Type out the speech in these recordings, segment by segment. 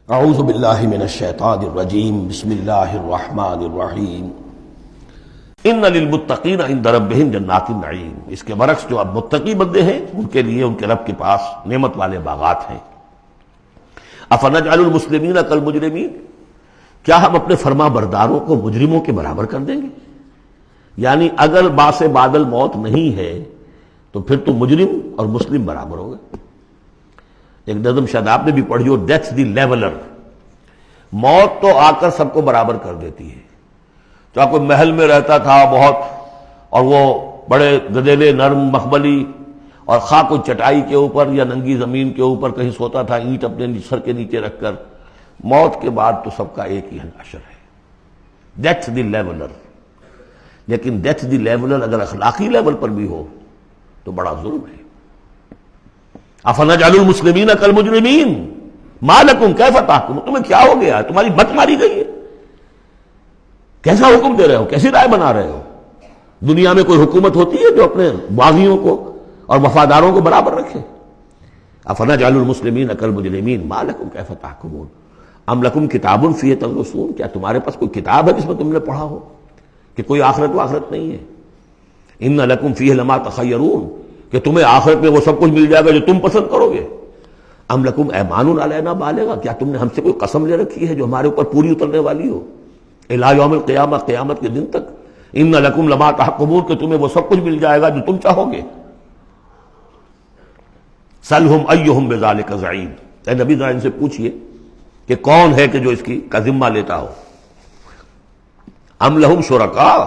اعوذ باللہ من الشیطان الرجیم بسم اللہ الرحمن الرحیم ان للمتقین عند ربہم جنات النعیم۔ اس کے برعکس جو اب متقی بندے ہیں ان کے لیے ان کے رب کے پاس نعمت والے باغات ہیں۔ افنجعل المسلمین کالمجرمین، کیا ہم اپنے فرما برداروں کو مجرموں کے برابر کر دیں گے؟ یعنی اگر باعث بادل موت نہیں ہے تو پھر تو مجرم اور مسلم برابر ہو گئے۔ ایک نظم شاداب نے بھی پڑھی ہو، ڈیتھ دی لیولر، موت تو آ کر سب کو برابر کر دیتی ہے۔ چاہے کوئی محل میں رہتا تھا بہت اور وہ بڑے گدیلے نرم مخملی اور خواہ کوئی چٹائی کے اوپر یا ننگی زمین کے اوپر کہیں سوتا تھا اینٹ اپنے سر کے نیچے رکھ کر، موت کے بعد تو سب کا ایک ہی حشر ہے، ڈیتھ دی لیولر۔ لیکن ڈیتھ دی لیولر اگر اخلاقی لیول پر بھی ہو تو بڑا ظلم ہے۔ افنجعل المسلمین کالمجرمین ما لکم کیف تحکمون، تمہیں کیا ہو گیا؟ تمہاری مت ماری گئی ہے؟ کیسا حکم دے رہے ہو؟ کیسی رائے بنا رہے ہو؟ دنیا میں کوئی حکومت ہوتی ہے جو اپنے باغیوں کو اور وفاداروں کو برابر رکھے؟ افنجعل المسلمین کالمجرمین ما لکم کیف تحکمون ام لکم کتاب فیہ تدرسون، کیا تمہارے پاس کوئی کتاب ہے جس میں تم نے پڑھا ہو کہ کوئی آخرت و آخرت نہیں ہے؟ ان لکم فیہ لما تخیرون، کہ تمہیں آخرت میں وہ سب کچھ مل جائے گا جو تم پسند کرو گے۔ ام لکم ایمان علینا بالغہ، کیا تم نے ہم سے کوئی قسم لے رکھی ہے جو ہمارے اوپر پوری اترنے والی ہو الی یوم القیامہ، قیامت کے دن تک؟ ان لکم لما تحکمون، کہ تمہیں وہ سب کچھ مل جائے گا جو تم چاہو گے۔ سلہم ایہم بذالک زعیم، اے نبی ذرا ان سے پوچھئے کہ کون ہے کہ جو اس کا ذمہ لیتا ہو۔ ام لہم شرکاء،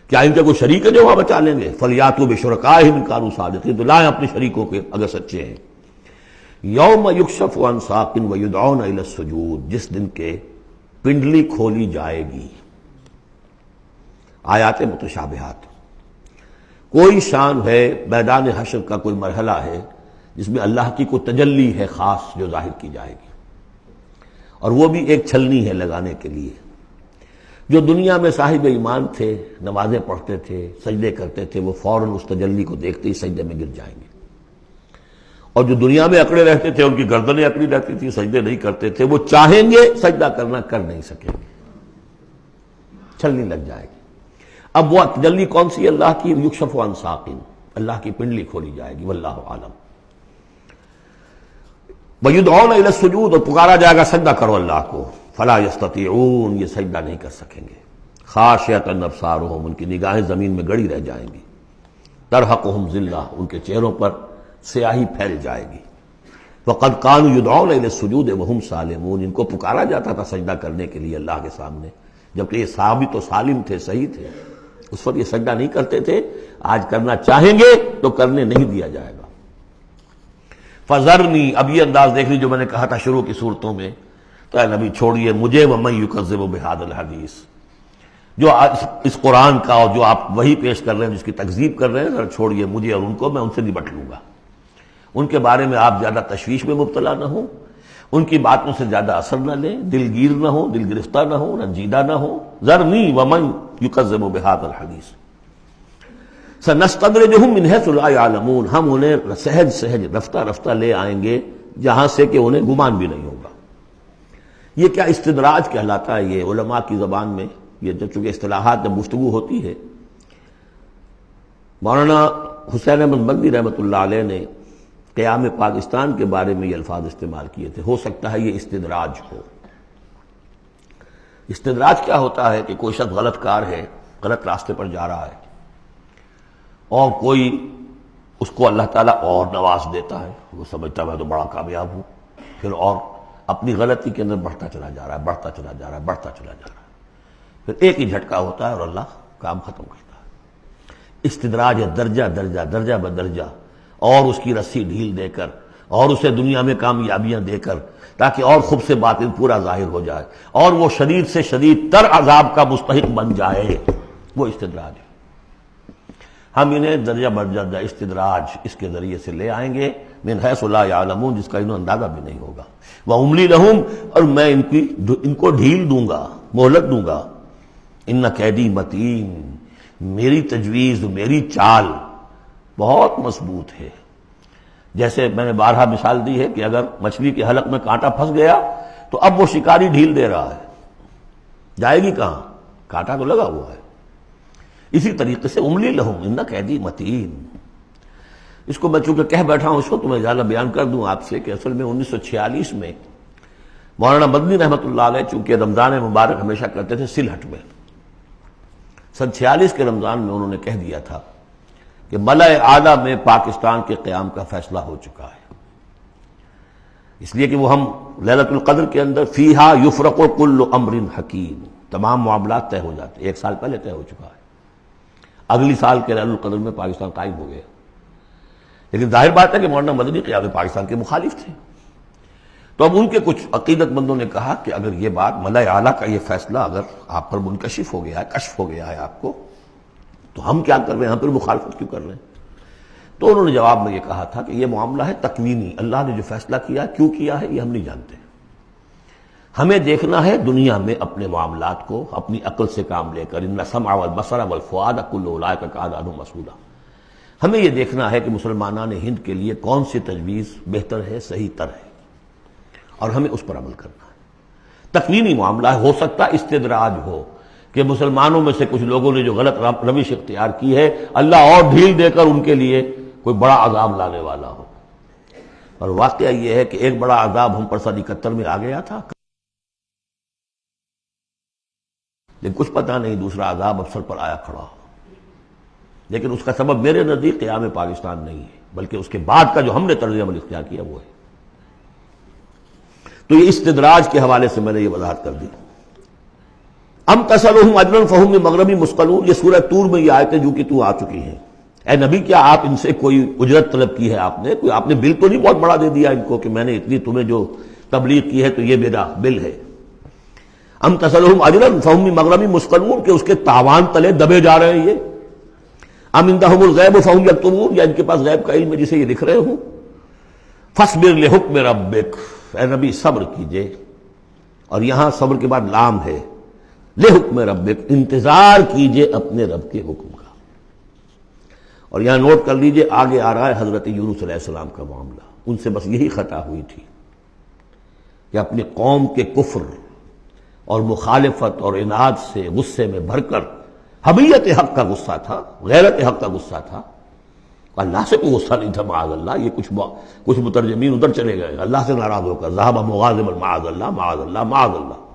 کیا ان کے کوئی شریک ہے جو وہاں بچا لیں گے؟ فلیاتوا بشرکائہم ان کانوا صادقین، تو لائیں اپنے شریکوں کے اگر سچے ہیں۔ یوم یکشف عن ساق ویدعون الی السجود، جس دن کے پنڈلی کھولی جائے گی۔ آیات متشابہات، کوئی شان ہے، میدان حشر کا کوئی مرحلہ ہے جس میں اللہ کی کوئی تجلی ہے خاص جو ظاہر کی جائے گی، اور وہ بھی ایک چھلنی ہے لگانے کے لیے۔ جو دنیا میں صاحب ایمان تھے، نمازیں پڑھتے تھے، سجدے کرتے تھے، وہ فوراً اس تجلی کو دیکھتے ہی سجدے میں گر جائیں گے، اور جو دنیا میں اکڑے رہتے تھے ان کی گردنیں اکڑی رہتی تھی، سجدے نہیں کرتے تھے، وہ چاہیں گے سجدہ کرنا کر نہیں سکیں گے، چھلنی لگ جائے گی۔ اب وہ تجلی کون سی؟ اللہ کی یکشف عن ساق، اللہ کی پنڈلی کھولی جائے گی، واللہ عالم۔ وَيُدْعَوْنَ إِلَى السُّجُودِ، اور پکارا جائے گا سجدہ کرو اللہ کو، فَلَا يَسْتَطِيعُونَ، یہ سجدہ نہیں کر سکیں گے۔ خاشعۃ ابصارہم، ان کی نگاہیں زمین میں گڑی رہ جائیں گی۔ ترہقہم ذلہ، ان کے چہروں پر سیاہی پھیل جائے گی۔ وَقَدْ كَانُوا يُدْعَوْنَ إِلَى السُّجُودِ وَهُمْ سَالِمُونَ، ان کو پکارا جاتا تھا سجدہ کرنے کے لیے اللہ کے سامنے، جبکہ یہ ثابت و سالم تھے، صحیح تھے، اس وقت یہ سجدہ نہیں کرتے تھے۔ آج کرنا چاہیں گے تو کرنے نہیں دیا جائے گا۔ فَذَرْنِي، اب یہ انداز دیکھ لی جو میں نے کہا تھا شروع کی صورتوں میں، تو اے نبی چھوڑیے مجھے، وَمَن يُكَذِّبُ بِهَذَا الْحَدِيثِ، جو اس قرآن کا اور جو آپ وہی پیش کر رہے ہیں جس کی تکذیب کر رہے ہیں، ذرا چھوڑیے مجھے اور ان کو، میں ان سے نبٹ لوں گا۔ ان کے بارے میں آپ زیادہ تشویش میں مبتلا نہ ہوں، ان کی باتوں سے زیادہ اثر نہ لیں، دلگیر نہ ہو، دل گرفتہ نہ ہو، رنجیدہ نہ ہو۔ ذرنی ومن یکذب بہذا الحدیث سنستدرجہم من حیث لا یعلمون، ہم انہیں سہج سہج رفتہ رفتہ لے آئیں گے جہاں سے کہ انہیں گمان بھی نہیں ہوگا۔ یہ کیا استدراج کہلاتا ہے؟ یہ علماء کی زبان میں یہ جب چونکہ اصطلاحات جب گفتگو ہوتی ہے، مولانا حسین احمد مدنی رحمۃ اللہ علیہ نے قیام پاکستان کے بارے میں یہ الفاظ استعمال کیے تھے، ہو سکتا ہے یہ استدراج ہو۔ استدراج کیا ہوتا ہے کہ کوئی شخص غلط کار ہے، غلط راستے پر جا رہا ہے، اور کوئی اس کو اللہ تعالیٰ اور نواز دیتا ہے، وہ سمجھتا ہے میں تو بڑا کامیاب ہوں، پھر اور اپنی غلطی کے اندر بڑھتا چلا جا رہا ہے، بڑھتا چلا جا رہا ہے، بڑھتا چلا جا رہا ہے، پھر ایک ہی جھٹکا ہوتا ہے اور اللہ کام ختم کرتا ہے۔ استدراج ہے درجہ درجہ، درجہ بدرجہ، اور اس کی رسی ڈھیل دے کر، اور اسے دنیا میں کامیابیاں دے کر، تاکہ اور خوب سے باطن پورا ظاہر ہو جائے، اور وہ شدید سے شدید تر عذاب کا مستحق بن جائے، وہ استدراج ہے۔ ہم انہیں درجہ بدرجہ استدراج اس کے ذریعے سے لے آئیں گے، من حیث لا یعلمون، جس کا انہیں اندازہ بھی نہیں ہوگا۔ وَأُمْلِي لَهُمْ، اور میں ان کو ڈھیل دوں گا، مہلت دوں گا۔ ان کیدی متین، میری تجویز، میری چال بہت مضبوط ہے۔ جیسے میں نے بارہا مثال دی ہے کہ اگر مچھلی کے حلق میں کانٹا پھنس گیا تو اب وہ شکاری ڈھیل دے رہا ہے، جائے گی کہاں؟ کانٹا تو لگا ہوا ہے۔ اسی طریقے سے املی لہم ان قیدی متین، اس کو میں چونکہ کہہ بیٹھا ہوں اس کو تو میں زیادہ بیان کر دوں آپ سے کہ اصل میں 1946 میں مولانا مدنی رحمۃ اللہ علیہ چونکہ رمضان مبارک ہمیشہ کرتے تھے سلہٹ میں، سن 46 کے رمضان میں انہوں نے کہہ دیا تھا کہ ملأ اعلیٰ میں پاکستان کے قیام کا فیصلہ ہو چکا ہے، اس لیے کہ وہ ہم لیلۃ القدر کے اندر فیہا یفرق کل امر حکیم، تمام معاملات طے ہو جاتے، ایک سال پہلے طے ہو چکا ہے، اگلی سال کے لیلۃ القدر میں پاکستان قائم ہو گیا۔ لیکن ظاہر بات ہے کہ مولانا مدنی قیام پاکستان کے مخالف تھے، تو اب ان کے کچھ عقیدت مندوں نے کہا کہ اگر یہ بات ملأ اعلیٰ کا یہ فیصلہ اگر آپ پر منکشف ہو گیا ہے، کشف ہو گیا ہے آپ کو، تو ہم کیا کر رہے ہیں، ہم پھر مخالفت کیوں کر رہے ہیں؟ تو انہوں نے جواب میں یہ کہا تھا کہ یہ معاملہ ہے تکوینی، اللہ نے جو فیصلہ کیا ہے کیوں کیا ہے یہ ہم نہیں جانتے، ہمیں دیکھنا ہے دنیا میں اپنے معاملات کو اپنی عقل سے کام لے کر، ان السمع والبصر والفؤاد کل اولئک کان عنہ مسئولا، ہمیں یہ دیکھنا ہے کہ مسلمانان ہند کے لیے کون سی تجویز بہتر ہے، صحیح تر ہے، اور ہمیں اس پر عمل کرنا ہے۔ تکوینی معاملہ ہے، ہو سکتا استدراج ہو کہ مسلمانوں میں سے کچھ لوگوں نے جو غلط روش اختیار کی ہے اللہ اور ڈھیل دے کر ان کے لیے کوئی بڑا عذاب لانے والا ہو، اور واقعہ یہ ہے کہ ایک بڑا عذاب ہم پر سن 71 میں آ گیا تھا، لیکن کچھ پتہ نہیں دوسرا عذاب اب سر پر آیا کھڑا ہو، لیکن اس کا سبب میرے نزدیک قیام پاکستان نہیں ہے، بلکہ اس کے بعد کا جو ہم نے طرز عمل اختیار کیا وہ ہے۔ تو یہ استدراج کے حوالے سے میں نے یہ وضاحت کر دی۔ ام تسألهم اجرا فهم من مغرم مثقلون، یہ سورہ طور میں یہ آیتیں جو کہ تو آ چکی ہیں، اے نبی کیا آپ ان سے کوئی اجرت طلب کی ہے؟ آپ نے بل تو نہیں بہت بڑا دے دیا ان کو کہ میں نے اتنی تمہیں جو تبلیغ کی ہے تو یہ میرا بل ہے؟ ام تسألهم اجرا فهم من مغرم مثقلون، کہ اس کے تاوان تلے دبے جا رہے ہیں یہ، ام عندهم الغیب فهم یکتبون، یا ان کے پاس غیب کا علم ہے جسے یہ لکھ رہے ہوں؟ فاصبر لحکم ربک، اے نبی صبر کیجئے، اور یہاں صبر کے بعد لام ہے، لحکم ربک، انتظار کیجئے اپنے رب کے حکم کا۔ اور یہاں نوٹ کر لیجئے آگے آ رہا ہے حضرت یونس علیہ السلام کا معاملہ، ان سے بس یہی خطا ہوئی تھی کہ اپنی قوم کے کفر اور مخالفت اور عناد سے غصے میں بھر کر، حمیت حق کا غصہ تھا، غیرت حق کا غصہ تھا، اللہ سے کوئی غصہ نہیں تھا معاذ اللہ، یہ کچھ مترجمین ادھر چلے گئے اللہ سے ناراض ہو کر، ذهب مغاضبا معاذ اللہ معاذ اللہ معاذ اللہ،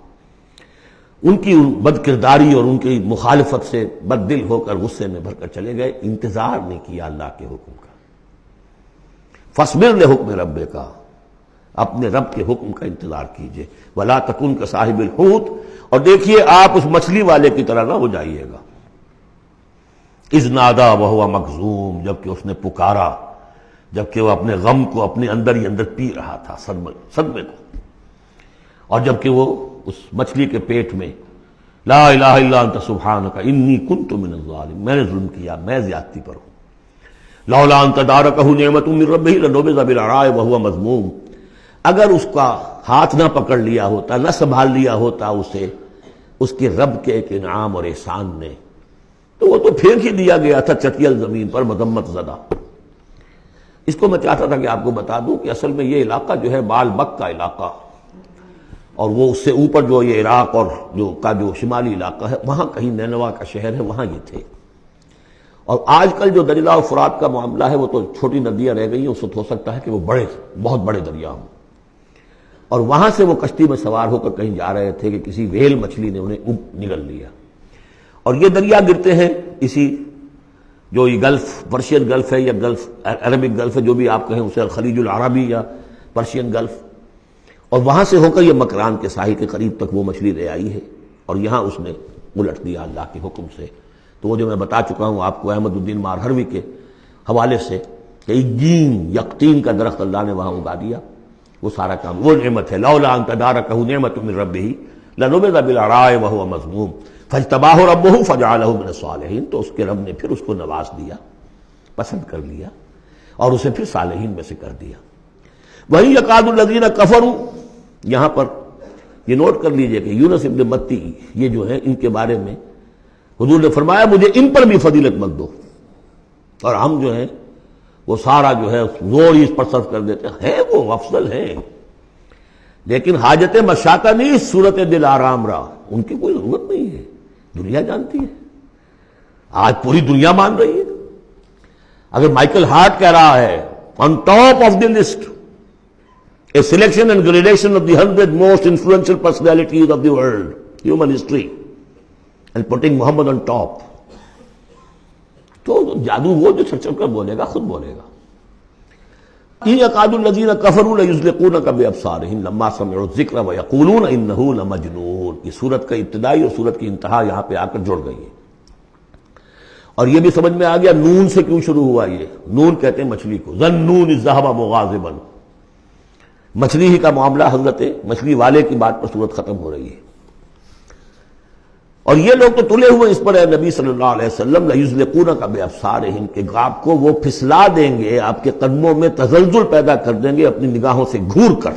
ان کی بد کرداری اور ان کی مخالفت سے بد دل ہو کر غصے میں بھر کر چلے گئے، انتظار نہیں کیا اللہ کے حکم کا۔ فاصبر لحکم ربک، اپنے رب کے حکم کا انتظار کیجئے، ولا تکن کصاحب الحوت، اور دیکھیے آپ اس مچھلی والے کی طرح نہ ہو جائیے گا، اذ نادا وہو مکظوم، جبکہ اس نے پکارا، جبکہ وہ اپنے غم کو اپنے اندر ہی اندر پی رہا تھا، صدمے کو، اور جبکہ وہ اس مچھلی کے پیٹ میں لا الہ الا انت سبحانک انی کنت من الظالمین، میں نے ظلم کیا، میں زیادتی پر ہوں، لولا ان تدارکہ نعمت من ربہ لنبذ بالعراء وہو مذموم، اگر اس کا ہاتھ نہ پکڑ لیا ہوتا، نہ سنبھال لیا ہوتا اسے اس کے رب کے ایک انعام اور احسان نے، تو وہ تو پھینک ہی دیا گیا تھا چٹیل زمین پر مذمت زدہ۔ اس کو میں چاہتا تھا کہ آپ کو بتا دوں کہ اصل میں یہ علاقہ جو ہے بال بک کا علاقہ، اور وہ اس سے اوپر جو یہ عراق اور جو شمالی علاقہ ہے وہاں کہیں نینوا کا شہر ہے، وہاں یہ تھے۔ اور آج کل جو دجلہ اور فرات کا معاملہ ہے وہ تو چھوٹی ندیاں رہ گئی ہیں، اس وقت ہو سکتا ہے کہ وہ بہت بڑے دریا ہوں، اور وہاں سے وہ کشتی میں سوار ہو کر کہیں جا رہے تھے کہ کسی ویل مچھلی نے انہیں نگل لیا، اور یہ دریا گرتے ہیں اسی جو یہ گلف، پرشین گلف ہے یا گلف عربک گلف ہے، جو بھی آپ کہیں اسے خلیج العربی یا پرشین گلف، اور وہاں سے ہو کر یہ مکران کے ساحل کے قریب تک وہ مچھلی لے آئی ہے، اور یہاں اس نے الٹ دیا اللہ کے حکم سے۔ تو وہ جو میں بتا چکا ہوں آپ کو احمد الدین مارہروی کے حوالے سے کہ ایگین یقطین کا درخت اللہ نے وہاں اگا دیا، وہ سارا کام وہ نعمت ہے، لولا ان تدارکہ نعمت من ربہ لنبذ بالعراء وہو مذموم فاجتباہ ربہ فجعلہ من الصالحین، تو اس کے رب نے پھر اس کو نواز دیا، پسند کر لیا، اور اسے پھر صالحین میں سے کر دیا۔ وہی یکاد الذین کفروا، یہاں پر یہ نوٹ کر لیجئے کہ یونس ابن متی یہ جو ہے ان کے بارے میں حضور نے فرمایا مجھے ان پر بھی فضیلت مت دو، اور ہم جو ہیں وہ سارا جو ہے زور ہی اس پر صرف کر دیتے ہیں، وہ افضل ہیں، لیکن حاجت مشاطہ نہیں، صورت دل آرام رہا، ان کی کوئی ضرورت نہیں ہے، دنیا جانتی ہے، آج پوری دنیا مان رہی ہے۔ اگر مائیکل ہارٹ کہہ رہا ہے on top of the list a selection and gradation of the 100 most influential personalities of the world, human history, and putting Muhammad on top، تو جادو وہ جو چھڑ چھڑ کر بولے گا خود بولے گا۔ إِن يَكَادُ الَّذِينَ كَفَرُوا لَيُزْلِقُونَكَ بِأَبْصَارِهِمْ لَمَّا سَمِعُوا الذِّكْرَ وَيَقُولُونَ إِنَّهُ لَمَجْنُونٌ۔ یہ سورت کا ابتدائی اور سورت کی انتہا یہاں پہ آ کر جڑ گئی ہے، اور یہ بھی سمجھ میں آ گیا نون سے کیوں شروع ہوا۔ یہ نون کہتے ہیں مچھلی کو، ظَنُّونِ الذَّهَبَ مُغَاضِبًا، مچھلی ہی کا معاملہ، حضرت مچھلی والے کی بات پر سورت ختم ہو رہی ہے۔ اور یہ لوگ تو تلے ہوئے اس پر، اے نبی صلی اللہ علیہ وسلم، لَيُزْلِقُونَكَ بِأَبْصَارِهِمْ، کہ آپ کو وہ پھسلا دیں گے، آپ کے قدموں میں تزلزل پیدا کر دیں گے اپنی نگاہوں سے گھور کر۔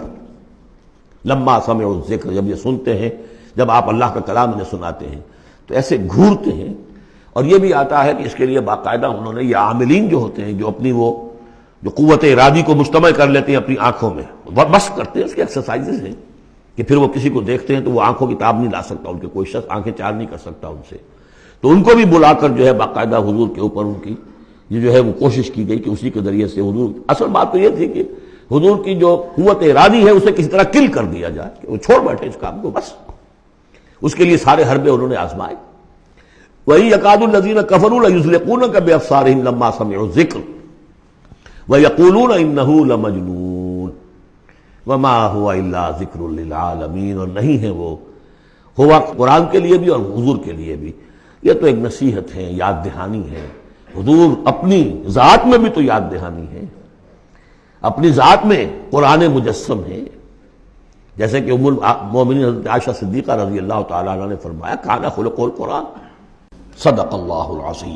لما سمعوا الذکر، جب یہ سنتے ہیں، جب آپ اللہ کا کلام انہیں سناتے ہیں تو ایسے گھورتے ہیں۔ اور یہ بھی آتا ہے کہ اس کے لیے باقاعدہ انہوں نے یہ عاملین جو ہوتے ہیں، جو اپنی وہ جو قوت ارادی کو مجتمع کر لیتے ہیں اپنی آنکھوں میں، بس کرتے ہیں، اس کے ایکسرسائزز ہیں کہ پھر وہ کسی کو دیکھتے ہیں تو وہ آنکھوں کی تاب نہیں لا سکتا، ان کے کوئی شخص آنکھیں چار نہیں کر سکتا ان سے، تو ان کو بھی بلا کر جو ہے باقاعدہ حضور کے اوپر ان کی یہ جو ہے وہ کوشش کی گئی کہ اسی کے ذریعے سے حضور، اصل بات تو یہ تھی کہ حضور کی جو قوت ارادی ہے اسے کسی طرح کل کر دیا جائے، کہ وہ چھوڑ بیٹھے اس کام کو، بس اس کے لیے سارے حربے انہوں نے آزمائے۔ وَإِن يَكَادُ الَّذِينَ كَفَرُوا لَيُزْلِقُونَكَ بِأَبْصَارِهِمْ لَمَّا سَمِعُوا الذِّكْرَ وَيَقُولُونَ إِنَّهُ لَمَجْنُونٌ وَمَا هُوَ إِلَّا ذِكْرٌ لِّلْعَالَمِينَ، اور نہیں ہے وہ، ہوا قرآن کے لیے بھی اور حضور کے لیے بھی، یہ تو ایک نصیحت ہے، یاد دہانی ہے۔ حضور اپنی ذات میں بھی تو یاد دہانی ہے، اپنی ذات میں قرآن مجسم ہے، جیسے کہ ام المومنین حضرت عائشہ صدیقہ رضی اللہ تعالیٰ عنہ نے فرمایا کان خلق القرآن، صدق اللہ العظیم۔